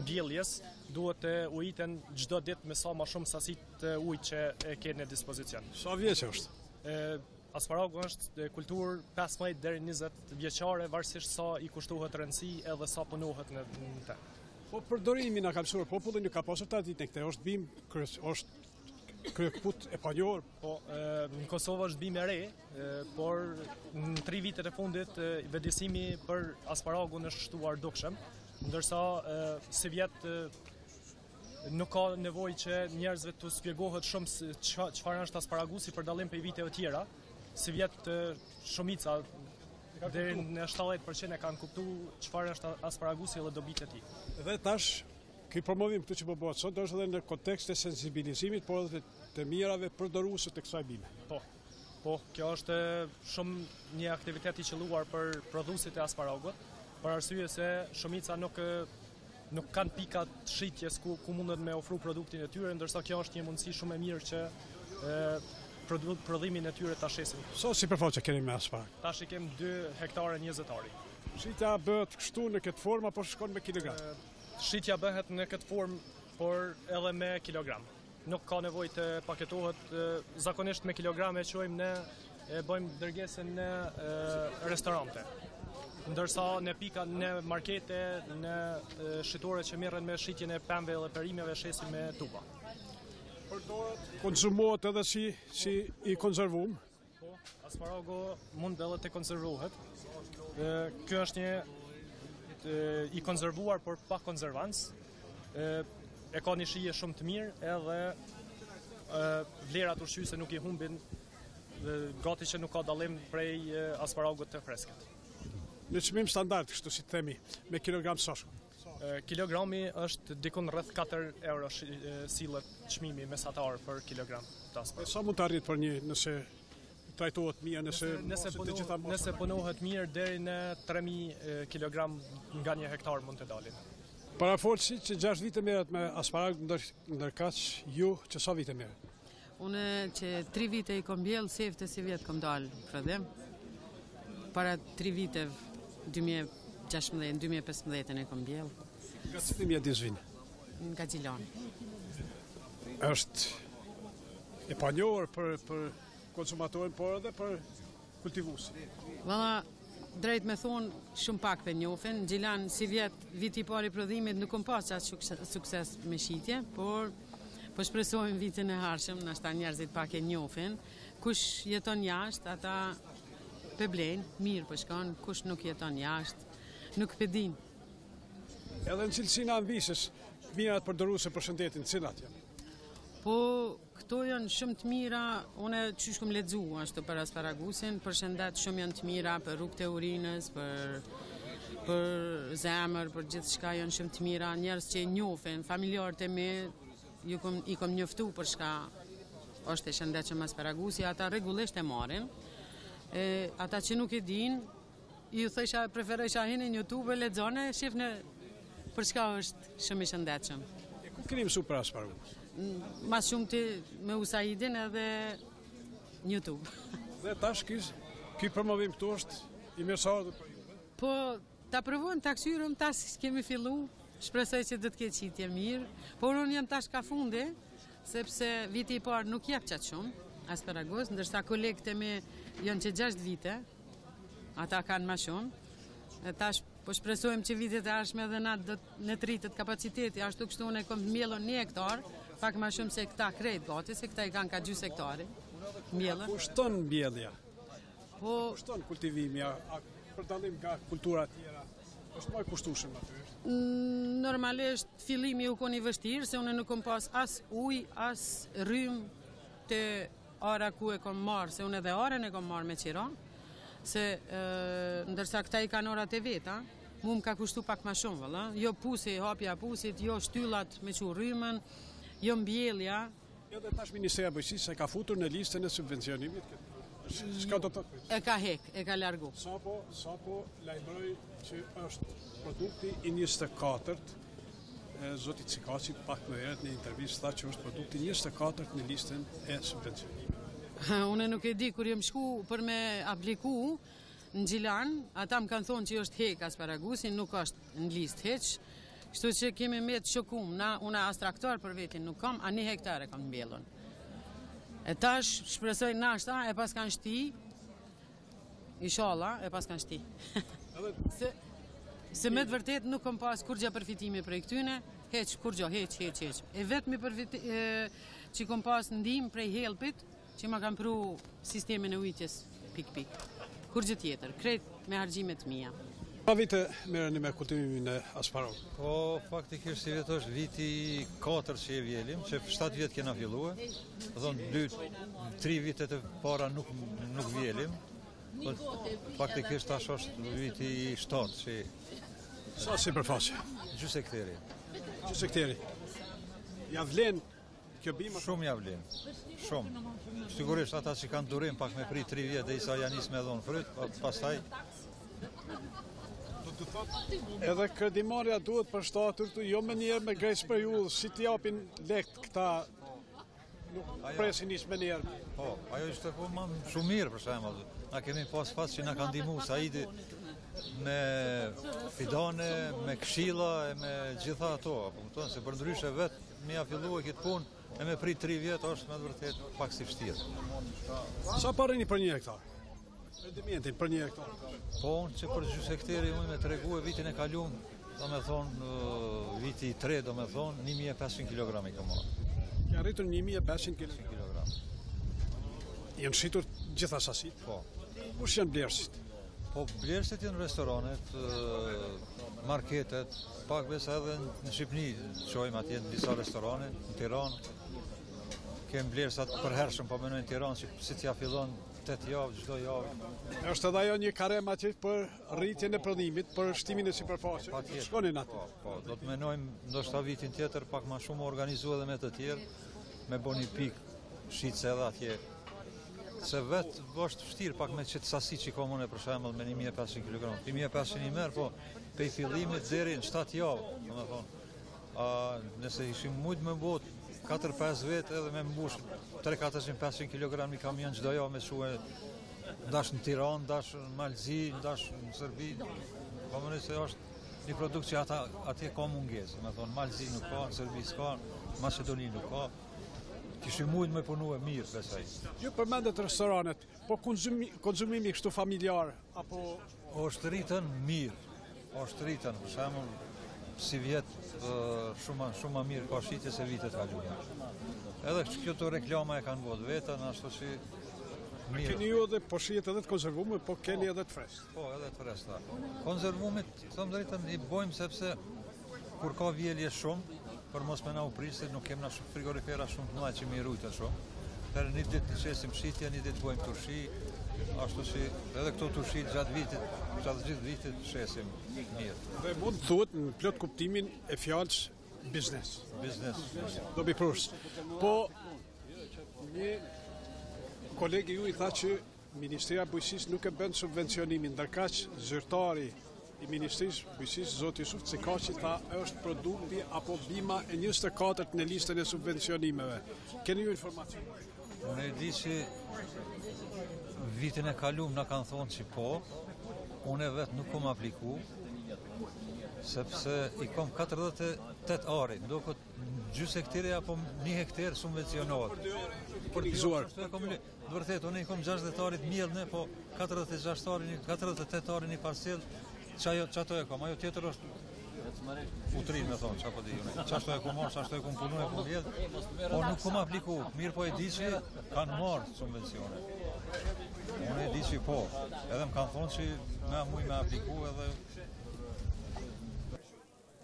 mbjelljes, duhet të ujiten çdo ditë me sa më shumë sasi të ujit që e ke në dispozicion. Sa vjeç është? Asparagu është kulturë 15 deri 20 vjeçare, varësisht sa I kushtohet rëndësi edhe sa punohet në të. Po përdorimi na ka mësuar popullin, ka pasur traditën këtej, është bim, është kryekput e panjohur. Po, në Kosovë është bim e re, por në 3 vitet e fundit vëdësimi për asparagun është shtuar dukshëm, ndërsa si vjet nuk ka nevojë që njerëzve të shpjegohet shumë çfarë është asparagusi për dallim prej viteve tjera. Si vjet shumica deri në 70% e kanë kuptuar çfarë është asparagusi dhe dobitë e tij. Dhe tash ky promovim këtu që po bëhet sot është edhe në kontekst të sensibilizimit, por edhe të mirave përdoruese të kësaj bime. Po, kjo është shumë një aktivitet I qelluar për prodhuesit e asparagut, për arsye se shumica nuk kanë pika të shitjes ku mundet me ofru produktin e tyre, ndërsa kjo është një mundësi shumë e mirë që prodhimin e tyre ta shesin. Sa sipërfaqe keni me asparag? Tash I kem 2 hektare 20 ari. Shitja bëhet kështu në këtë formë apo shkon me kilogram? Shitja bëhet në këtë formë, por edhe me kilogram. Nuk ka nevojë të paketohet, zakonisht me kilograme bëjmë dërgesën në restorante. Ndërsa në pika, në markete, në shitore që merren me shitjen e pemëve dhe perimeve shesin me tuba. Konsumohet edhe si I konservuar? Po, asparagu mund edhe të konservohet. Ky është një I konservuar por pa konservancë. E ka një shije shumë të mirë edhe vlerat ushqyese nuk I humbin, gati që nuk ka dallim prej asparagut të freskët. Në çmim standard, kështu si të themi, me kilogram sa shkon? Kilogrami është dikun rreth 4 euro sillet çmimi mesatar për kilogram të asparagut. Sa mund të arrit për një, nëse trajtohet mirë, nëse punohet mirë deri në 3000 kg nga një hektar mund të dalin. Parafolsi që 6 vite merret me asparag, ndërkaq ju që sa vite merret? Unë që 3 vite I kom mbjell, sefte si vjet kom dalë prodhim. Para 3 vite 2016-2015 e kom mbjell. Nga cilimi e dizvin? Nga Gjilani. Është e panjohur për konsumatorin, por edhe për kultivuesin. Valla, drejt me thonë, shumë pak për njofin. Gjilan, si viti I parë I prodhimit nuk kom pas qatë sukses me shitje, por shpresojmë vitin e harshëm, nashta njerëzit pak e njofin. Kush jeton jashtë, ata pëblen, mirë për shkon, kush nuk jeton jashtë, nuk pëdin. Edhe në cilësina anvisës, mirat përdoruese për shëndetin, cilat janë? Po, këto janë shumë të mira, une qysh kom lexu ashtu për asparagusin, për shëndet shumë janë të mira, për rrugët e urinës, për zemër, për gjithë shka janë shumë të mira, njerëz që I njohin, familjarët e mi i kom njoftu për shka është e shëndetshëm asparagusi, ata rregullisht e marrin. Ata që nuk e din, ju thësha preferojsha hini në YouTube, lexone, shifni për shka është shumë i shëndetshëm. Ku keni mësuar për asparagus? Mas shumë ti me Usaidin edhe në YouTube. Dhe tash ky promovim këtu është i mirësardhur për ju. Po, ta provojmë, ta kthyrëm, tash kemi fillu, shpresoj që do të ketë qitje mirë, por unë jam tash ka fundi, sepse viti i parë nuk jep qatë shumë asparagus, ndërsa kolegët e mi janë që 6 vite, ata kanë ma shumë, e tash po shpresojmë që vitet e ardhshme edhe na do në të rritet kapaciteti, ashtu kështu unë kom mbjellur 1 hektar, pak ma shumë se këta krejt gati, se këta i kanë ka gjysmë hektari. Kushton mbjellja? Po, kushton kultivimi, për dallim nga kultura tjera, është më e kushtueshëm aty? Normalisht fillimi u kon i vështirë, se unë nuk kom pas as ujë, as rrym të ara ku e kom marrë, se unë edhe arën e kom marrë me qira, se ndërsa këta i kanë orat e veta, mu më ka kushtu pak ma shumë, vëlla. Jo pusi, hapja pusit, jo shtyllat me që rrymën, jo mbjellja. Jo dhe tash Ministria e Bujqësisë e ka futur në listën e subvencionimit. Çka do të thotë? E ka hek, e ka largu. Sapo lajmëroj që është produkti i 24-t, zoti Cikasi pak më herët në intervistë tha që është produkti 24-t në listën e subvencionimit. Unë nuk e di, kur jem shku për me apliku në Gjilan, ata më kanë thonë që është hek asparagusi, nuk është në listë heq, kështu që kemi me të shokum, unë as traktor për vetin nuk kam, a 1 hektar e kam mbjellun. E tash shpresoj nashta e pas kanë shti, inshallah e pas kanë shti. Se me të vërtet nuk kam pas kur gja përfitimi prej këtyne, heq, kur gja, heq. E vetëmi që kam pas ndim prej helpit, që ma kam pru sistemin e ujtjes pik. Kur gjë tjetër, krejt me hargjimet mija. Pa vite merreni me kultivimin e asparagut? Po, faktikisht si vetë është viti 4 që e vjelim, që 7 vjetë kena filluar, thonë 2-3 vitet e para nuk vjelim, faktikisht tash është viti 7 që... Sa sipërfaqe? Gjysmë hektari. Gjysmë hektari. Ja vlen kjo bima? Shumë ja vlen, shumë. Sigurisht ata që kanë durim pak me prit 3 vjetë dhe isa janë nis me dhonë fryt, pastaj... Edhe kredimarja duhet përshtatur të jo me njerë me grejtë për ju, si t'japin lekt këta nuk presin nis me njerë. Po, ajo ishte po shumë mirë për shemë, na kemi pas që na kanë dimu Saidi me fidane, me këshilla e me gjitha ato, se për ndryshe vetë me ja fillu e këtë punë, e me prit 3 vjetë është me të vërtet pak si vështirë. Sa parini për 1 hektar? Rendimentin për 1 hektar? Po, unë që për gjysmë hektari unë me të regu e vitin e kalum, do me thonë, viti 3, do me thonë, 1500 kg i ka marrë. Ka rritur 1500 kg? Janë shqitur gjitha sasit? Po. Kush janë blerësit? Po, blerësit janë restoranet, marketet, pak besa edhe në Shqipni, qojmë atje në disa restorane, në Tiranë. Kemë blerësat përhershëm, po menojnë Tiranë, që si t'ja fillon 8 javë, çdo javë. Është edhe ajo një karem atje për rritjen e prodhimit, për shtimin e sipërfaqes. Shkonin atë. Po, do të menojmë ndoshta vitin tjetër pak më shumë organizu edhe me të tjerë, me boni pikë shitse edhe atje. Se vetë është vështirë pak me qëtë sasi që komune për shembull me 1500 kg. 1500 i merë, po pej fillimit deri në 7 javë, do të thonë. Nëse ishim mujtë me botë 4-5 vetë edhe me mbush 300-400-500 kg i kamion çdo javë me shue ndash në Tiranë, ndash në Malzi, ndash në Serbi. Po më nëse është një produkt që atje ka mungesë, me thonë Malzi nuk ka, në Serbi s'ka, Macedoni nuk ka. Kishim mujtë me punu e mirë, besaj. Ju përmendet restoranet, po konzumimi kështu familjar, apo... është rritën mirë, është rritën, për shembull, si vjetë shumë mirë ka shqitje se vitet kaluara. Edhe këto reklama e kanë vëtë vetën, ashtu që mirë. Keni ju edhe po shihet edhe të konservume, po keni edhe të freskët? Po, edhe të freskëta. Konservumit, thëmë drejtën, i bojmë sepse kur ka vjelje shumë, për mos me na u prisë, nuk kemë na frigorifera shumë të mëdha që mi rujtën shumë. Herë një ditë të qesim shqitja, një ditë bojmë turshi, ashtu që edhe këto turshi gjatë gjithë vitit shesim mirë. Dhe mund të thuhet në plot kuptimin e fjalës biznes. Do bi prurs. Po, një kolegi ju I tha që Ministria Bujqësisë nuk e bën subvencionimin, ndërkaq zyrtari I Ministrisë Bujqësisë, Zoti Yusuf Cekaçi tha është produkti apo bima e 24 në listën e subvencionimeve. Keni ju informacion? Unë e di që vitin e kalum na kanë thonë që po, unë e vetë nuk kom apliku, sepse I kom 48 ari, do këtë gjys hektare apo 1 hektar subvencionohet. Për gëzuar. Vërtet, unë I kom 60 arit mjellne, po 48 ari një parcel, qato e kom, ajo tjetër është utrin me thonë, qa po di unë. Qashto e kom marë, qashto e kom punu, e kom vjedh, po nuk kom apliku, mirë po e di që kanë marë subvencione. Unë e di që po, edhe më kanë thonë që me muj me apliku edhe...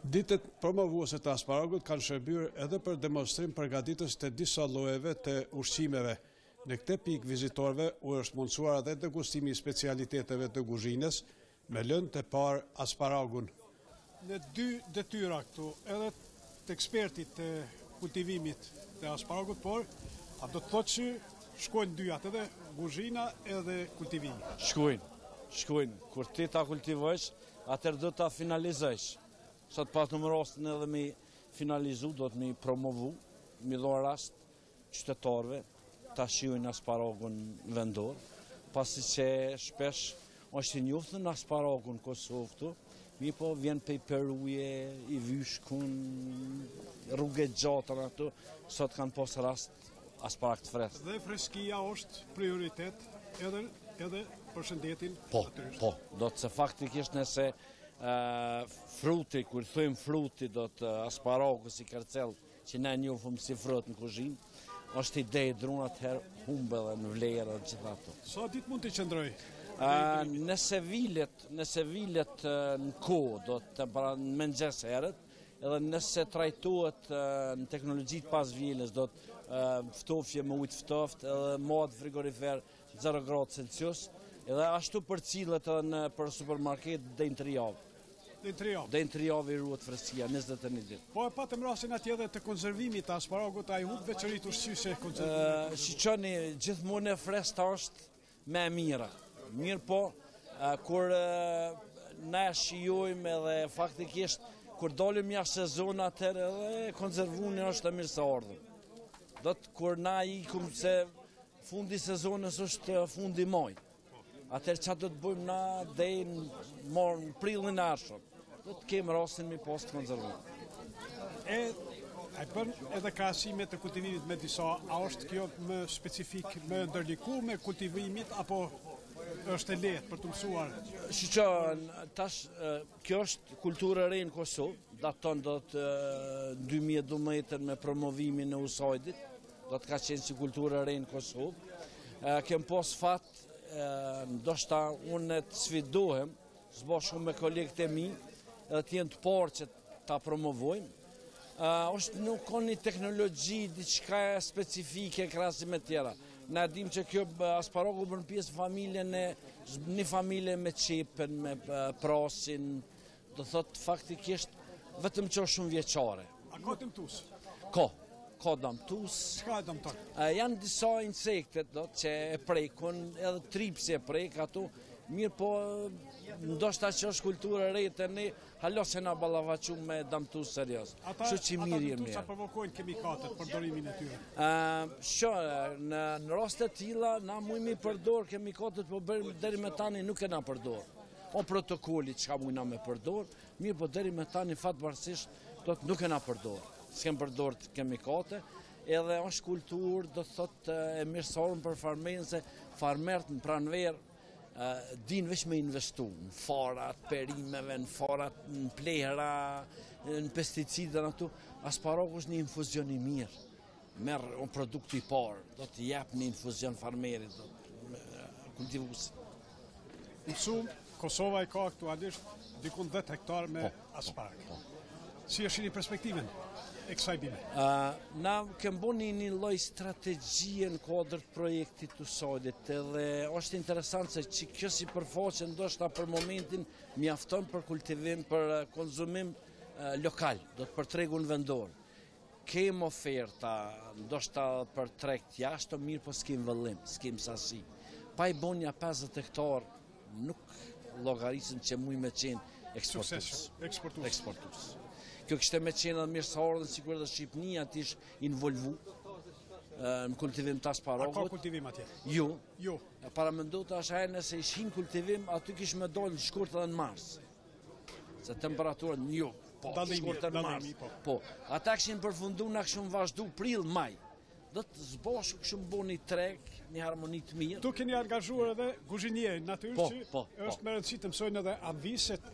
Ditët promovuese të asparagut kanë shërbyer edhe për demonstrim përgatitës të disa llojeve të ushqimeve. Në këtë pikë vizitorëve u është mundësuar edhe degustimi I specialiteteve të kuzhinës me lënë të parë asparagun. Në 2 detyra këtu, edhe të ekspertit të kultivimit të asparagut, por a do të thotë që shkojnë dyjat, edhe kuzhina edhe kultivimi? Shkojnë. Kur ti ta kultivojsh, atëherë do ta finalizojsh. Sot pas në rastin edhe me finalizu, do të me promovu, me dho rast qytetarve, ta shijojnë asparagun vendor, pasi që shpesh është I njoftën asparagun Kosovë këtu, mi po vjen pej Peruje, I Vyshkun, rrugë gjatën ato, sot kanë pas rast asparak të fresht. Dhe freskia është prioritet edhe për shëndetin? Po, do të se faktikisht nëse fruti, kur thujmë fruti, do të asparagu si kërcel, që ne njohëm si frut në kuzhinë, është ide I drunat herë humbe dhe në vlerë dhe gjitha ato. Sa ditë mund të qëndroj? Nëse vilet në kohë, do të në mëngjes herët, edhe nëse trajtohet në teknologjit pas vjelës, do të ftofje me ujtë ftoft, edhe mod frigorifer 0 gradë Celsius, edhe ashtu për cilët edhe për supermarket dhe në 3 javë. Dhe në 3 javë I ruhet freskia, 21 ditë. Po e patëm rastin atje edhe të konservimit të asparagut, a I hub veçërit ushqyse konservimit? Shiqoni, gjithmonë e freskta është me mira. Mirë po, kur ne shijojmë edhe faktikisht, kur dalim jashtë sezon atëherë edhe konservuni është e mirë se ardhëm. Do të kur na ikum se fundi sezonës është fundi maj. Atëherë që do të bëjmë na dhe në prillin e arshëm. Do të kemë rastin me post konservuar. A I bën edhe krahasime të kultivimit me disa, a është kjo më specifik, më ndërliku me kultivimit, apo është e lehtë për të mësuar? Shiqon, tash, kjo është kulturë e re në Kosovë, daton do të 2012 me promovimin e USAID-it, do të ka qenë si kulturë e re në Kosovë. Kem pas fat, ndoshta unë të sfidohem, zbashku me kolegët e mi, edhe t'jenë të parë që ta promovojmë. është nuk ka një teknologji diçka specifike krahasim me tjera. Na dim që kjo asparagu bën pjesë familjen e një familje me qepen, me prasin, do thot faktikisht vetëm që është shumë vjeçare. A ka dëmtues? Ka dëmtues. Çka dëmton? Janë disa insektet që e prekun, edhe tripsi e prek ato. Mirë po, ndoshta që është kultura e re të ne, halo se na ballavaçu me dëmtues serioz. Kështu që mirë jemi. Ata provokojnë kemikatët përdorimin e tyre. Në raste të tilla na mujmë përdor kemikatët, po deri me tani nuk e na përdor. O protokoli çka mujna me përdor, mirë po deri me tani fatbarësisht nuk e na përdor. S'kem përdor kemikate, edhe është kulturë, do thotë e mirësorën për farmerën, se farmerët në pranverë din veç me investu në farat, perimeve, në farat, në plehra, në pesticide, në këtu. Asparagu është një infuzion I mirë, merë produkti I parë, do të jep një infuzion farmerit, kultivusit. Mësum, Kosova I ka aktualisht dikun 10 hektar me asparag. Si është një perspektiven e kësaj bime? Na kem boni një lloj strategjie në kuadër të projektit të USAID-it, edhe është interesant se që kjo si përfaqe ndoshta për momentin mjafton për kultivim, për konsumim lokal, do të për tregun vendor. Kem oferta, ndoshta për treg jashtë, mirë po s'kem vëllim, s'kem sasi. Pa i bonja 50 hektar, nuk llogarisën që muj me qenë eksportues. Kjo kishte me qenë edhe mirë sa ardhen sikur edhe Shqipnia tish involvu në kultivim të asparagut. A ka kultivim atje? Jo. Para mendo të asaj nëse ishin kultivim, aty kish me dalë në shkurt edhe në mars. Se temperaturën jo, po, shkurt edhe në mars. Po, ata kishin përfundu, na kishin vazhdu prill, maj. Do të zboshu kështu bo një treg, një harmoni të mirë. Tu keni angazhuar edhe kuzhinierë natyrë që është me rëndësi të mësojnë edhe aviset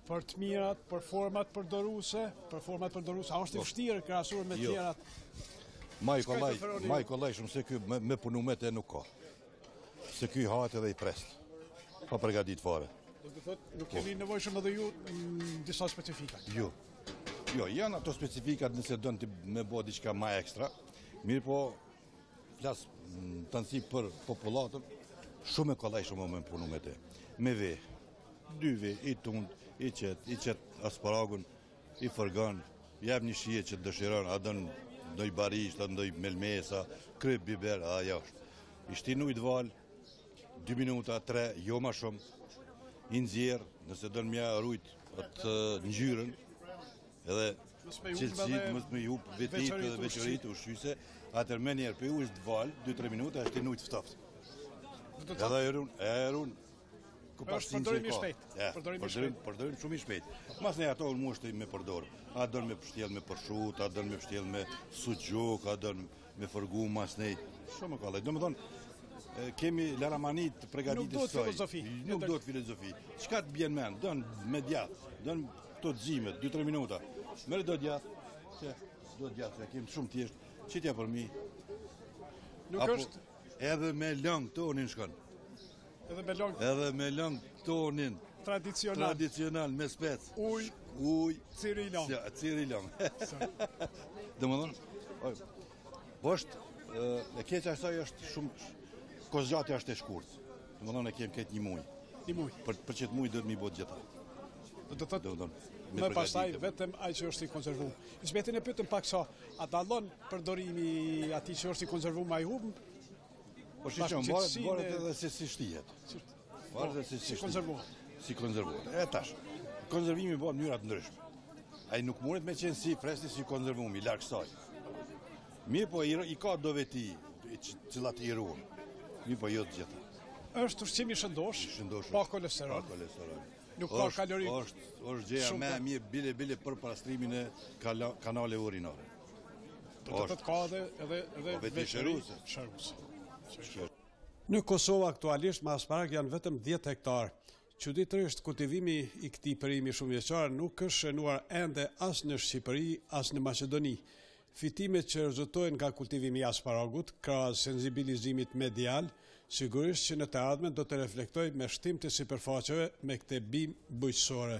për të mirat, për format përdoruese, a është e vështirë krahasuar me tjerat? Maj kollaj shumë se ky me punu me te nuk ka. Se ky hahet edhe i prest. Pa përgatit fare. Do të thotë, nuk keni nevojshëm edhe ju në disa specifikat? Jo, janë ato specifikat nëse dënë të me bo diçka ma ekstra. Mirë po, flasë të nësi për populatën, shumë e kollaj shumë me punu me te. Me ve, 2 ve, i tund, i qet asparagun, i fërgan, jep një shije që të dëshiron, a dën ndoj barisht, a ndoj melmesa, kryp, biber, a jashtë. I shtinu i të val, 2 minuta, 3, jo ma shumë, i nëzjerë, nëse dënë mja rujt atë njyren, edhe qëllësit, mësë me jup vetit dhe veqërit, ushqyse, atër me njerë për ujtë të val, 2-3 minuta, e shtinu i të ftaftë. Edhe erun, është përdorim i shpejt. Përdorim shumë i shpejt. Mas ne ato unë mushtë me përdorë. A dënë me pështjel me përshut, a dënë me pështjel me sugjok, a dënë me fërgu mas ne. Shumë kallaj. Do më thonë, kemi laramanit të pregadit e soj. Nuk do të filozofi. Qka të bjen men? Dënë me djath. Dënë të dzimet, 2-3 minuta. Mere do djath. Do djath, kemi shumë tjeshtë. Qitja për mi. Nuk është? Edhe me lëng tonin shkon. Edhe me lëng tonin. Tradicional, me spec. Uj. Cirilon. Dhe më thonë, është, e keqa asaj është shumë, kozgjati është e shkurt. Dhe më thonë, e kemë këtë një muj. Për qëtë muj dhe të mi botë gjitha. Do të thotë, më pastaj vetëm ai që është i konservuar. Ismetin e pyetëm pak sa, a dallon përdorimi atij që është i konservuar me ai hub? Po shqyqon, barët edhe se si shtijet. Barët edhe si konservuar. Si konservuar. E tash, konservimi bëhet në mënyra të ndryshme. Ai nuk mundet me qenë si fresti si konservumi, larg kësaj. Mirë po i ka do veti, cilat i ruan. Mirë po jo të gjitha. Është ushqim i shëndosh, pa kolesterol. Nuk ka kalori. Është gjeja me mirë bile për parastrimin e kanale urinare. Do të thotë ka edhe veçëruse. Në Kosovë aktualisht me asparag janë vetëm 10 hektar. Çuditërisht kultivimi i këtij perimi shumë vjeçar nuk është shënuar ende as në Shqipëri as në Maqedoni. Fitimet që rezultojnë nga kultivimi i asparagut, krahas sensibilizimit medial, sigurisht që në të ardhmen do të reflektojë me shtim të sipërfaqeve me këtë bimë bujqësore.